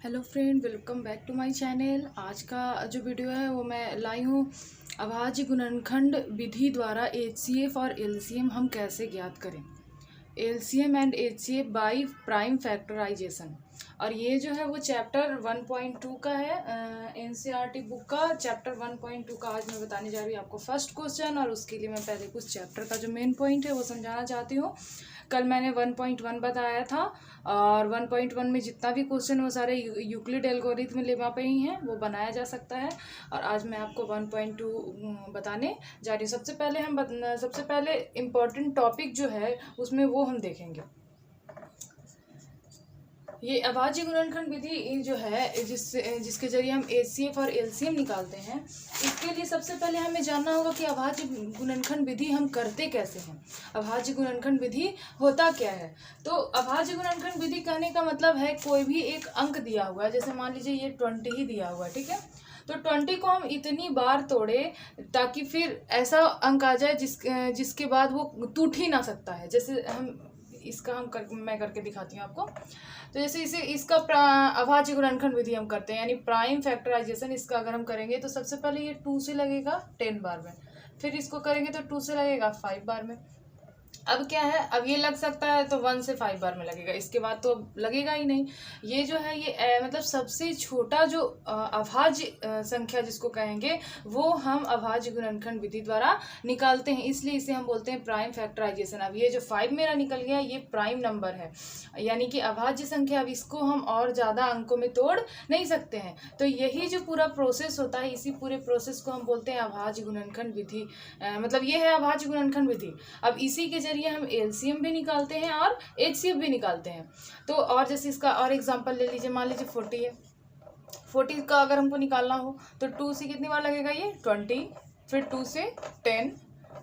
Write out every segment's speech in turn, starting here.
Hello friend, welcome back to my channel. आज का जो वीडियो है वो मैं लाई हूँ अभाज्य गुणनखंड विधि द्वारा एचसीएफ और एलसीएम हम कैसे ज्ञात करें। LCM and HCF by prime factorisation. और ये जो है वो चैप्टर 1.2 का है, एनसीईआरटी बुक का चैप्टर 1.2 का आज मैं बताने जा रही हूँ आपको फर्स्ट क्वेश्चन। और उसके लिए मैं पहले कुछ चैप्टर का जो मेन पॉइंट है वो समझाना चाहती हूँ। कल मैंने 1.1 बताया था और 1.1 में जितना भी क्वेश्चन वो सारे यूक्लिड एल्गोरिथम लेवा पे ही हैं, वो बनाया जा सकता है। और आज मैं आपको 1.2 बताने जा रही हूँ। सबसे पहले इम्पोर्टेंट टॉपिक जो है उसमें वो हम देखेंगे। ये अभाज्य गुणनखंड विधि जो है जिसके जरिए हम एचसीएफ और एलसीएम निकालते हैं, इसके लिए सबसे पहले हमें जानना होगा कि अभाज्य गुणनखंड विधि हम करते कैसे हैं। अभाज्य गुणनखंड विधि होता क्या है। तो अभाज्य गुणनखंड विधि कहने का मतलब है कोई भी एक अंक दिया हुआ है, जैसे मान लीजिए ये 20 ही दिया हुआ है, ठीक है। तो 20 को हम इतनी बार तोड़े ताकि फिर ऐसा अंक आ जाए जिसके बाद वो टूट ही ना सकता है। जैसे मैं करके दिखाती हूँ आपको। तो जैसे इसका अभाज्य गुणनखंड विधि हम करते हैं, यानी प्राइम फैक्टराइजेशन। इसका अगर हम करेंगे तो सबसे पहले ये 2 से लगेगा 10 बार में, फिर इसको करेंगे तो 2 से लगेगा 5 बार में। अब क्या है, अब ये लग सकता है तो 1 से 5 बार में लगेगा, इसके बाद तो लगेगा ही नहीं। ये जो है ये मतलब सबसे छोटा जो अभाज्य संख्या जिसको कहेंगे वो हम अभाज्य गुणनखंड विधि द्वारा निकालते हैं, इसलिए इसे हम बोलते हैं प्राइम फैक्टराइजेशन। अब ये जो 5 मेरा निकल गया ये प्राइम नंबर है, यानी कि अभाज्य संख्या। अब इसको हम और ज़्यादा अंकों में तोड़ नहीं सकते हैं। तो यही जो पूरा प्रोसेस होता है, इसी पूरे प्रोसेस को हम बोलते हैं अभाज्य गुणनखंड विधि। मतलब ये है अभाज्य गुणनखंड विधि। अब इसी के जरिए हम एलसीएम भी निकालते हैं और एचसीएफ भी निकालते हैं। तो और जैसे इसका और एग्जांपल ले लीजिए, मान लीजिए 40 है। 40 का अगर हमको निकालना हो तो 2 से कितनी बार लगेगा, ये 20, फिर 2 से 10,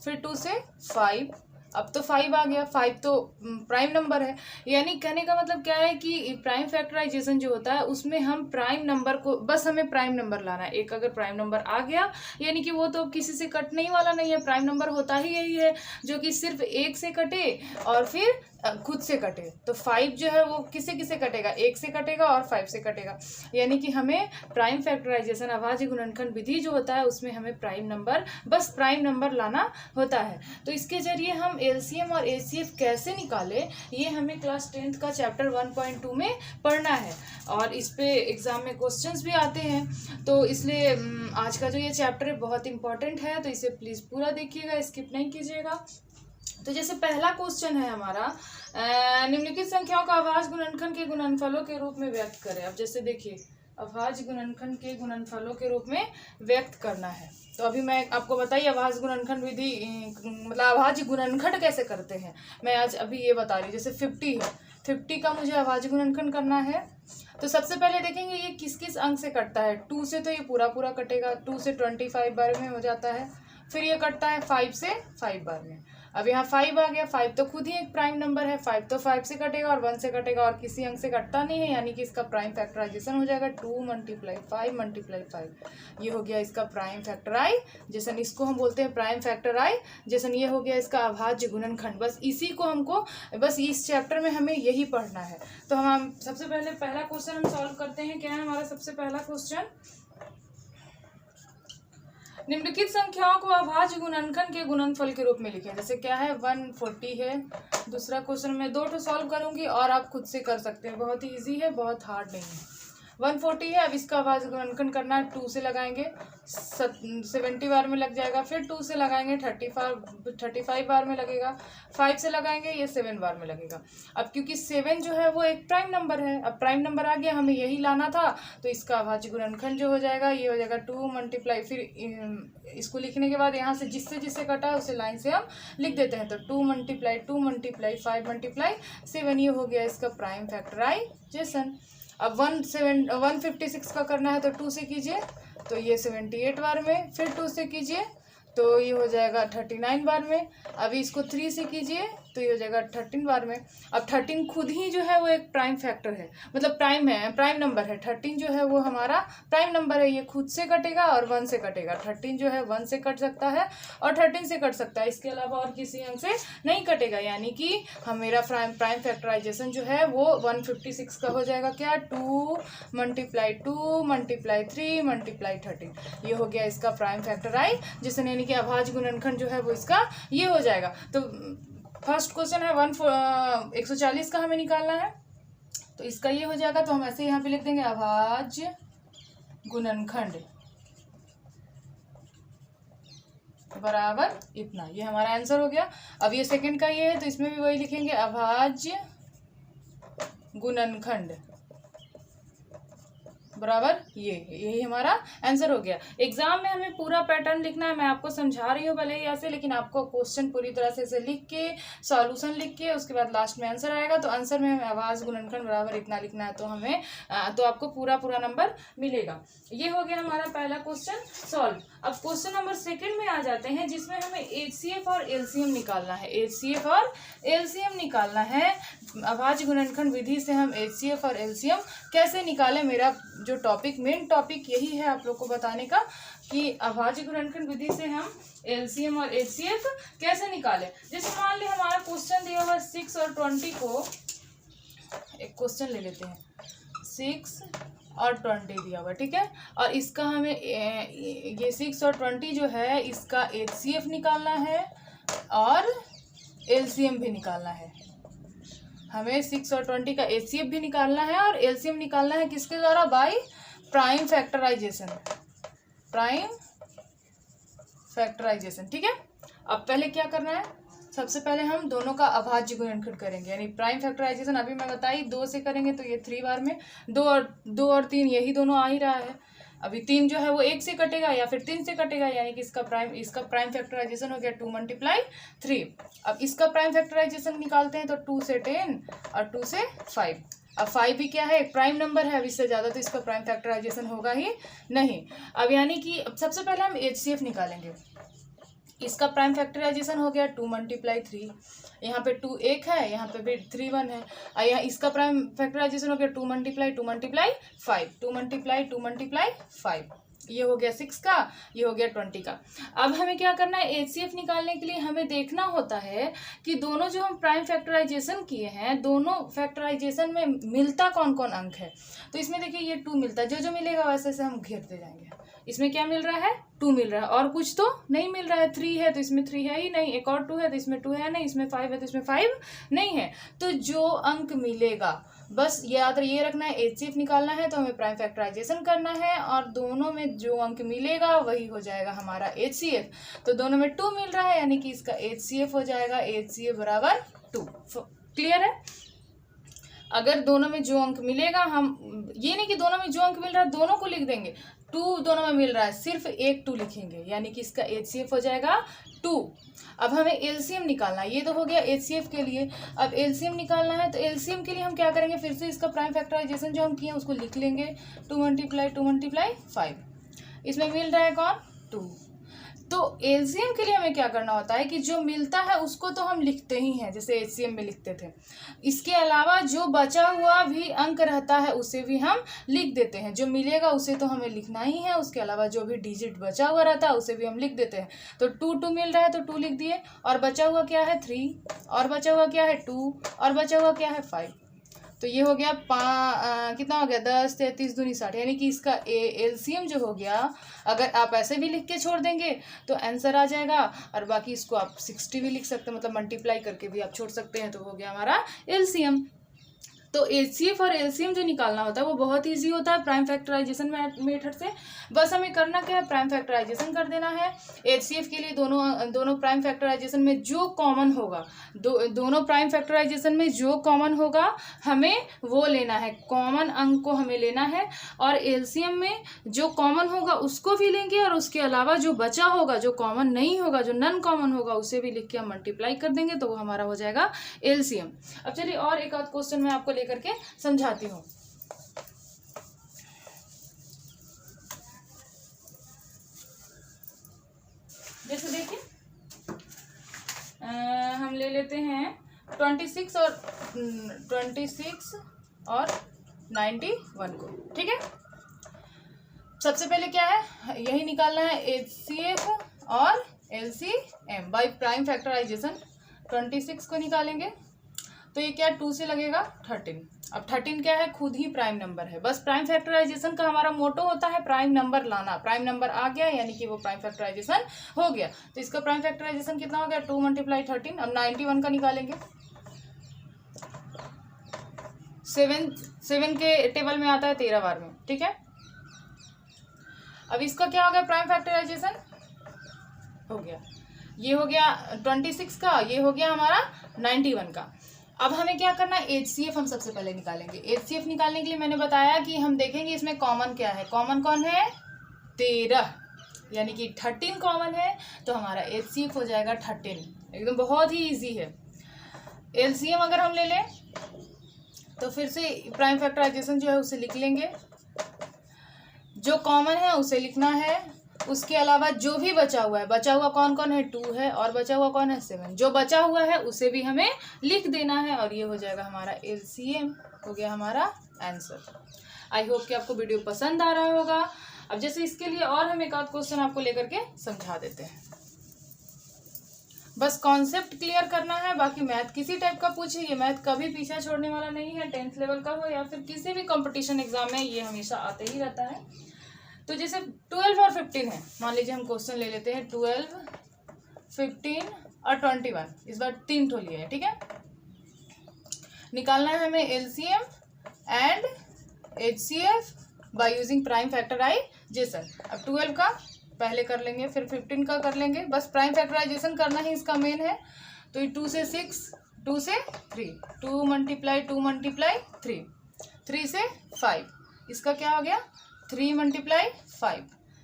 फिर 2 से 5। अब तो 5 आ गया, 5 तो प्राइम नंबर है। यानी कहने का मतलब क्या है कि प्राइम फैक्टराइजेशन जो होता है उसमें हम प्राइम नंबर को, बस हमें प्राइम नंबर लाना है। एक अगर प्राइम नंबर आ गया यानी कि वो तो किसी से कटने ही वाला नहीं है। प्राइम नंबर होता ही यही है जो कि सिर्फ 1 से कटे और फिर खुद से कटे। तो 5 जो है वो किसे किसे कटेगा, 1 से कटेगा और 5 से कटेगा। यानी कि हमें प्राइम फैक्टराइजेशन अभाज्य गुणनखंड विधि जो होता है उसमें हमें प्राइम नंबर, बस प्राइम नंबर लाना होता है। तो इसके जरिए हम एलसीएम और एचसीएफ कैसे निकाले, ये हमें क्लास 10th का चैप्टर 1.2 में पढ़ना है। और इस पे एग्जाम में क्वेश्चंस भी आते हैं, तो इसलिए आज का जो ये चैप्टर है बहुत इंपॉर्टेंट है, तो इसे प्लीज़ पूरा देखिएगा, स्किप नहीं कीजिएगा। तो जैसे पहला क्वेश्चन है हमारा, निम्नलिखित संख्याओं का अभाज्य गुणनखंड के गुणनफलों के रूप में व्यक्त करें। अब जैसे देखिए, अभाज्य गुणनखंड के गुणनफलों के रूप में व्यक्त करना है। तो अभी मैं आपको बताइए अभाज्य गुणनखंड विधि मतलब अभाज्य गुणनखंड कैसे करते हैं, मैं आज अभी ये बता रही हूँ। जैसे 50 है, 50 का मुझे अभाज्य गुणनखंड करना है। तो सबसे पहले देखेंगे ये किस किस अंक से कटता है। 2 से तो ये पूरा पूरा कटेगा, 2 से 25 बार में हो जाता है। फिर ये कटता है 5 से 5 बार में। अब यहाँ 5 आ गया, 5 तो खुद ही एक प्राइम नंबर है, 5 तो 5 से कटेगा और 1 से कटेगा और किसी अंक से कटता नहीं है, यानी कि इसका प्राइम फैक्टराइजेशन हो जाएगा 2 × 5 × 5। ये हो गया इसका प्राइम फैक्टराइजेशन, इसको हम बोलते हैं प्राइम फैक्टराइजेशन। ये हो गया इसका अभाज्य गुणनखंड। बस इसी को हमको, बस इस चैप्टर में हमें यही पढ़ना है। तो हम सबसे पहले पहला क्वेश्चन हम सॉल्व करते हैं। क्या है हमारा सबसे पहला क्वेश्चन, निम्नलिखित संख्याओं को अभाज्य गुणनखंड के गुणनफल के रूप में लिखें। जैसे क्या है 140 है। दूसरा क्वेश्चन मैं 2 सॉल्व करूंगी और आप खुद से कर सकते हैं, बहुत ही इजी है, बहुत हार्ड नहीं है। 140 है, अब इसका अभाज्य गुणनखंड करना है। 2 से लगाएंगे 70 बार में लग जाएगा, फिर 2 से लगाएंगे 35 बार में लगेगा, 5 से लगाएंगे ये 7 बार में लगेगा। अब क्योंकि 7 जो है वो एक प्राइम नंबर है, अब प्राइम नंबर आ गया, हमें यही लाना था, तो इसका अभाज्य गुणनखंड जो हो जाएगा ये हो जाएगा 2 × फिर इसको लिखने के बाद यहाँ से जिससे जिससे कटा उसे लाइन से हम लिख देते हैं। तो 2 × 5 × 7, ये हो गया इसका प्राइम फैक्टराइजेशन। अब 156 का करना है तो 2 से कीजिए तो ये 78 बार में, फिर 2 से कीजिए तो ये हो जाएगा 39 बार में। अभी इसको 3 से कीजिए तो ये हो जाएगा 13 बार में। अब 13 खुद ही जो है वो एक प्राइम फैक्टर है, मतलब प्राइम है, प्राइम नंबर है। 13 जो है वो हमारा प्राइम नंबर है, ये खुद से कटेगा और 1 से कटेगा। 13 जो है 1 से कट सकता है और 13 से कट सकता है, इसके अलावा और किसी अंक से नहीं कटेगा। यानी कि मेरा प्राइम फैक्टराइजेशन जो है वो 156 का हो जाएगा क्या, 2 × 2 × 3 × 13, ये हो गया इसका प्राइम फैक्टराइजेशन, यानी कि अभाज्य गुणनखंड जो है वो इसका ये हो जाएगा। तो फर्स्ट क्वेश्चन है 140 का हमें निकालना है, तो इसका ये हो जाएगा। तो हम ऐसे यहाँ पे लिख देंगे अभाज्य गुणनखंड बराबर इतना, ये हमारा आंसर हो गया। अब ये सेकंड का ये है, तो इसमें भी वही लिखेंगे अभाज्य गुणनखंड बराबर यही हमारा आंसर हो गया। एग्जाम में हमें पूरा पैटर्न लिखना है, मैं आपको समझा रही हूँ भले ही ऐसे, लेकिन आपको क्वेश्चन पूरी तरह से इसे लिख के सॉल्यूशन लिख के उसके बाद लास्ट में आंसर आएगा। तो आंसर में हमें अभाज्य गुणनखंड बराबर इतना लिखना है, तो हमें तो आपको पूरा नंबर मिलेगा। ये हो गया हमारा पहला क्वेश्चन सॉल्व। अब क्वेश्चन नंबर सेकंड में आ जाते हैं, जिसमें हमें HCF और LCM निकालना है। HCF और LCM निकालना है। अभाज्य गुणनखंड विधि से हम HCF और LCM कैसे निकालें, मेरा जो टॉपिक मेन टॉपिक यही है आप लोग को बताने का कि अभाज्य गुणनखंड विधि से हम LCM और HCF कैसे निकालें। जैसे मान लीजिए हमारा क्वेश्चन दिया हुआ 6 और 20 को, एक क्वेश्चन ले लेते हैं, 6 और 20 दिया हुआ, ठीक है। और इसका हमें ये 6 और 20 जो है इसका HCF निकालना है और LCM भी निकालना है। हमें 6 और 20 का HCF भी निकालना है और LCM निकालना है किसके द्वारा, by prime factorisation, prime factorisation, ठीक है। अब पहले क्या करना है, सबसे पहले हम दोनों का अभाज्य गुणनखंड करेंगे, यानी प्राइम फैक्टराइजेशन अभी मैं बताई 2 से करेंगे, तो ये 3 बार में 2 और 3 यही दोनों आ ही रहा है। अभी 3 जो है वो 1 से कटेगा या फिर 3 से कटेगा, यानी कि इसका प्राइम फैक्टराइजेशन हो गया 2 × 3। अब इसका प्राइम फैक्टराइजेशन निकालते हैं, तो 2 से 10 और 2 से 5। अब 5 भी क्या है, एक प्राइम नंबर है, अब इससे ज़्यादा तो इसका प्राइम फैक्टराइजेशन होगा ही नहीं। अब यानी कि सबसे पहले हम HCF निकालेंगे। इसका प्राइम फैक्टराइजेशन हो गया 2 × 3, यहाँ पे 2 1 है, यहाँ पे भी 3 1 है। और यहाँ इसका प्राइम फैक्टराइजेशन हो गया 2 × 2 × 5, 2 × 2 × 5, ये हो गया 6 का, ये हो गया 20 का। अब हमें क्या करना है, HCF निकालने के लिए हमें देखना होता है कि दोनों जो हम प्राइम फैक्टराइजेशन किए हैं, दोनों फैक्टराइजेशन में मिलता कौन कौन अंक है। तो इसमें देखिए ये 2 मिलता है, जो मिलेगा वैसे से हम घेरते जाएंगे। इसमें क्या मिल रहा है, 2 मिल रहा है, और कुछ तो नहीं मिल रहा है। 3 है तो इसमें 3 है ही नहीं, एक और 2 है तो इसमें 2 है नहीं, इसमें 5 है तो इसमें 5 नहीं है। तो जो अंक मिलेगा, बस याद ये रखना है, HCF निकालना है तो हमें प्राइम फैक्टराइजेशन करना है, और दोनों में जो अंक मिलेगा वही हो जाएगा हमारा HCF। तो दोनों में 2 मिल रहा है, यानी कि इसका HCF हो जाएगा HCF बराबर 2। क्लियर है। अगर दोनों में जो अंक मिलेगा, हम ये नहीं कि दोनों में जो अंक मिल रहा है दोनों को लिख देंगे, 2 दोनों में मिल रहा है, सिर्फ एक 2 लिखेंगे, यानी कि इसका HCF हो जाएगा 2। अब हमें LCM निकालना है, ये तो हो गया HCF के लिए। अब LCM निकालना है, तो LCM के लिए हम क्या करेंगे, फिर से इसका प्राइम फैक्टराइजेशन जो हम किए उसको लिख लेंगे, 2 × 2 × 5, इसमें मिल रहा है कौन, 2। तो LCM के लिए हमें क्या करना होता है कि जो मिलता है उसको तो हम लिखते ही हैं, जैसे HCM में लिखते थे। इसके अलावा जो बचा हुआ भी अंक रहता है उसे भी हम लिख देते हैं। जो मिलेगा उसे तो हमें लिखना ही है, उसके अलावा जो भी डिजिट बचा हुआ रहता है उसे भी हम लिख देते हैं। तो 2 मिल रहा है तो 2 लिख दिए, और बचा हुआ क्या है 3, और बचा हुआ क्या है 2, और बचा हुआ क्या है 5। तो ये हो गया कितना हो गया, 10 33 दूनी 60, यानी कि इसका LCM जो हो गया, अगर आप ऐसे भी लिख के छोड़ देंगे तो आंसर आ जाएगा, और बाकी इसको आप 60 भी लिख सकते हैं, मतलब मल्टीप्लाई करके भी आप छोड़ सकते हैं, तो हो गया हमारा LCM। तो HCF और LCM जो निकालना होता है वो बहुत ईजी होता है प्राइम फैक्टराइजेशन मेथड से। बस हमें करना क्या है, प्राइम फैक्टराइजेशन कर देना है। HCF के लिए दोनों प्राइम फैक्टराइजेशन में जो कॉमन होगा, दोनों प्राइम फैक्टराइजेशन में जो कॉमन होगा हमें वो लेना है, कॉमन अंक को हमें लेना है। और LCM में जो कॉमन होगा उसको भी लेंगे, और उसके अलावा जो बचा होगा, जो कॉमन नहीं होगा, जो नॉन कॉमन होगा, उसे भी लिख के हम मल्टीप्लाई कर देंगे, तो वो हमारा हो जाएगा LCM। अब चलिए और एक आध क्वेश्चन मैं आपको लेकर के समझाती हूँ। जैसे देखिए हम ले लेते हैं 26 और 91 को, ठीक है। सबसे पहले क्या है, यही निकालना है HCF और LCM बाय प्राइम फैक्टराइजेशन। 26 को निकालेंगे तो ये क्या 2 से लगेगा 13। अब 13 क्या है, खुद ही प्राइम नंबर है। बस प्राइम फैक्टराइजेशन का हमारा मोटो होता है प्राइम नंबर लाना। प्राइम नंबर आ गया यानी कि वो प्राइम फैक्टराइजेशन हो गया। तो इसका प्राइम फैक्टराइजेशन कितना हो गया, 2 × 13। अब 91 का निकालेंगे। 7 के टेबल में आता है 13 बार में, ठीक है। अब इसका क्या हो गया, प्राइम फैक्टराइजेशन हो गया। ये हो गया 26 का, ये हो गया हमारा 91 का। अब हमें क्या करना है, HCF हम सबसे पहले निकालेंगे। HCF निकालने के लिए मैंने बताया कि हम देखेंगे इसमें कॉमन क्या है। कॉमन कौन है, 13, यानी कि 13 कॉमन है। तो हमारा HCF हो जाएगा 13, एकदम बहुत ही इजी है। LCM अगर हम ले लें तो फिर से प्राइम फैक्टराइजेशन जो है उसे लिख लेंगे। जो कॉमन है उसे लिखना है, उसके अलावा जो भी बचा हुआ है, बचा हुआ कौन कौन है, 2 है, और बचा हुआ कौन है, 7। जो बचा हुआ है उसे भी हमें लिख देना है और ये हो जाएगा हमारा LCM, हो गया हमारा आंसर। आई होप कि आपको वीडियो पसंद आ रहा होगा। अब जैसे इसके लिए और हम एक आध क्वेश्चन आपको लेकर के समझा देते हैं। बस कॉन्सेप्ट क्लियर करना है, बाकी मैथ किसी टाइप का पूछे, ये मैथ कभी पीछा छोड़ने वाला नहीं है। 10th लेवल का हो या फिर किसी भी कंपटीशन एग्जाम में ये हमेशा आते ही रहता है। तो जैसे 12 और 15 है, मान लीजिए हम क्वेश्चन ले लेते हैं 12, 15 और 21। इस बार 3 ठो लिए हैं, ठीक है। निकालना है हमें LCM and HCF by using prime factorisation. अब 12 का पहले कर लेंगे, फिर 15 का कर लेंगे। बस प्राइम फैक्टराइजेशन करना ही इसका मेन है। तो ये 2 से 6, 2 से 3, 2 × 2 × 3, 3 से 5। इसका क्या हो गया, 3 × 5।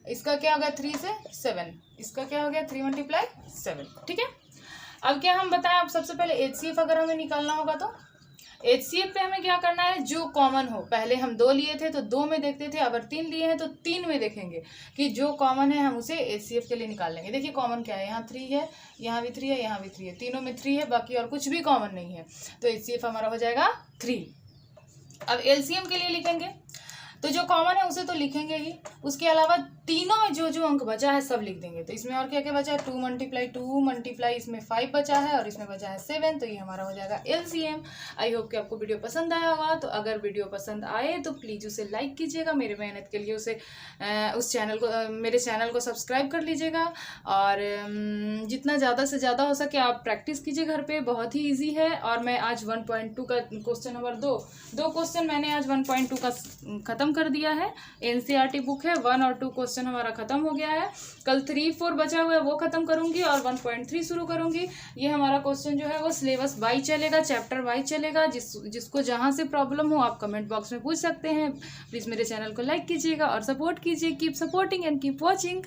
इसका क्या हो गया, 3 से 7। इसका क्या हो गया, 3 × 7, ठीक है। अब क्या हम बताएं, अब सबसे पहले HCF अगर हमें निकालना होगा तो HCF पे हमें क्या करना है, जो कॉमन हो। पहले हम 2 लिए थे तो 2 में देखते थे, अगर 3 लिए हैं तो 3 में देखेंगे कि जो कॉमन है हम उसे HCF के लिए निकाल लेंगे। देखिए कॉमन क्या है, यहाँ 3 है, यहाँ भी 3 है, यहाँ भी 3 है, तीनों में 3 है, बाकी और कुछ भी कॉमन नहीं है। तो HCF हमारा हो जाएगा 3। अब LCM के लिए लिखेंगे तो जो कॉमन है उसे तो लिखेंगे ही, उसके अलावा तीनों में जो जो अंक बचा है सब लिख देंगे। तो इसमें और क्या क्या बचा है, 2 × 2 × इसमें 5 बचा है और इसमें बचा है 7। तो ये हमारा हो जाएगा LCM। आई होप कि आपको वीडियो पसंद आया होगा। तो अगर वीडियो पसंद आए तो प्लीज़ उसे लाइक कीजिएगा, मेरे मेहनत के लिए उसे मेरे चैनल को सब्सक्राइब कर लीजिएगा। और जितना ज़्यादा से ज़्यादा हो सके आप प्रैक्टिस कीजिए घर पर, बहुत ही ईजी है। और मैं आज 1.2 का क्वेश्चन नंबर 2 क्वेश्चन मैंने आज 1.2 का ख़त्म कर दिया है। NCERT बुक है, 1 और 2 क्वेश्चन हमारा खत्म हो गया है। कल 3, 4 बचा हुआ है वो खत्म करूंगी और 1.3 शुरू करूंगी। ये हमारा क्वेश्चन जो है वो सिलेबस वाइज चलेगा, चैप्टर वाइज चलेगा। जिसको जहां से प्रॉब्लम हो आप कमेंट बॉक्स में पूछ सकते हैं। प्लीज़ मेरे चैनल को लाइक कीजिएगा और सपोर्ट कीजिए। Keep supporting and keep watching.